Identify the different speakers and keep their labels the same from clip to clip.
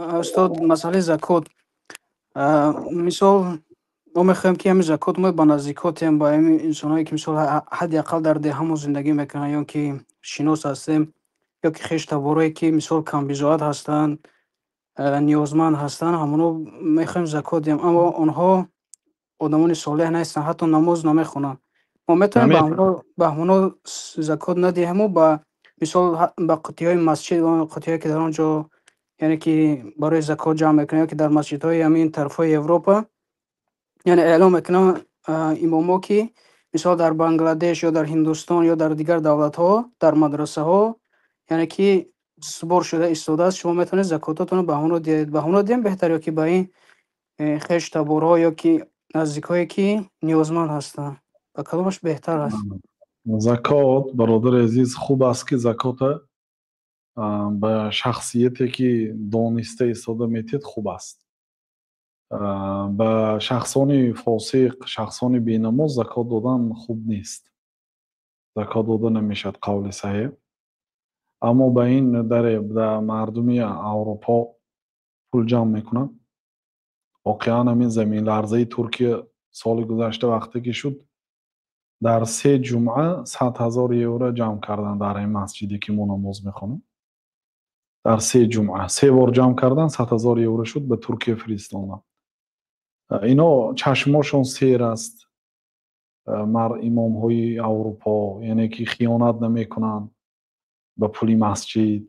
Speaker 1: استاد مسئله زکات مثال ما میخوایم که همین زکات ما با نزدیکاتیم با همین انسانایی که مثال حداقل در ده همون زندگی میکنن یا که شناس هستیم یا که خیش تبارایی که مثال کم بزاعت هستن نیازمند هستن همونو میخوایم زکات دیم اما آنها آدمان صالح نیستن حتی نماز نمیخونن ما میتونیم به همونو زکات ندهیم و با مثال به قطعه های مسجد و قطعه که در آنجا یعنی که برای زکات جمع میکنن که در مسجد های همین طرف های اروپا یعنی اعلام میکنن اماما که مثال در بنگلادش یا در هندوستان یا در دیگر دولت ها در مدرسه ها یعنی که سپر شده ایستاده است شما میتونید زکاتتون رو به همونو دهید به همونو دیم بهتر یا که به این خیش تبورها یا که نزدیکایی که نیازمند هستن و کدامش بهتر است
Speaker 2: زکات برادر عزیز خوب است که زکات به شخصیتی که دانسته ایستاده میتید خوب است به شخصانی فاسق شخصانی بینماز زکات دادن خوب نیست زکات داده نمیشد قول صحیح اما به این در مردمی اروپا پول جمع میکنن واقعا همین زمین لرزه ترکیه سال گذشته وقتی که شد در 3 جمعه 100,000 یورو جمع کردن در این مسجدی که ما نماز میخوانیم در 3 جمعه 3 بار جمع کردن 100,000 یورو شد به ترکیه فرستادن اینا چشماشون سیر است امام های اروپا یعنی که خیانت نمیکنن به پولی مسجد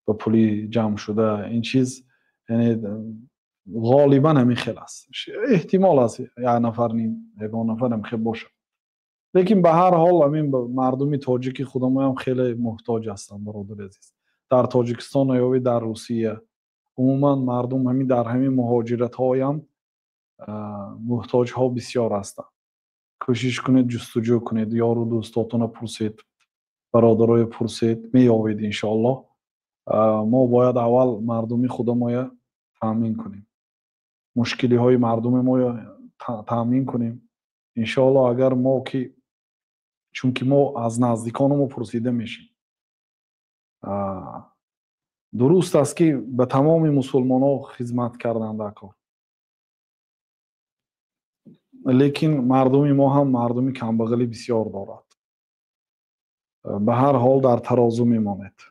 Speaker 2: به پولی جمع شده این چیز یعنی غالبا همین خیلی است احتمال است یک نفر نیم یگان نفر هم خیلی باشه لیکن به هر حال همین مردمی تاجیکی خودمون هم خیلی محتاج هستن برادر عزیز در تاجیکستان یا در روسیه عموما مردم همین در همین مهاجرت های هم محتاج ها بسیار هستن کوشش کنید جستجو کنید یارو دوستاتون پرسید برادرای پرسید میابید انشاءالله ما باید اول مردمی خودمون تامین کنیم مشکلی های مردم ما تامین کنیم انشاءالله اگر ما که چون که ما از نزدیکان ما پرسیده میشیم درست است که به تمام مسلمان ها خدمت کردن در کار لیکن مردم ما هم مردمی کمبغلی بسیار دارد به هر حال در ترازو میماند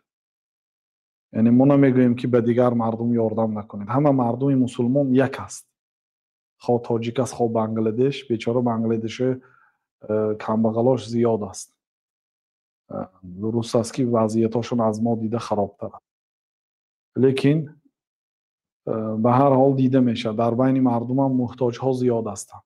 Speaker 2: یعنی ما نمیگوییم که به دیگر مردم یاردم نکنید همه مردم مسلمان یک است خواه تاجیک است خواه بنگلادش بیچاره بنگلادش کمبغلاش زیاد است درست است که وضعیتاشون از ما دیده خرابتر است لیکن به هر حال دیده میشه در بین مردم هم محتاج ها زیاد هستند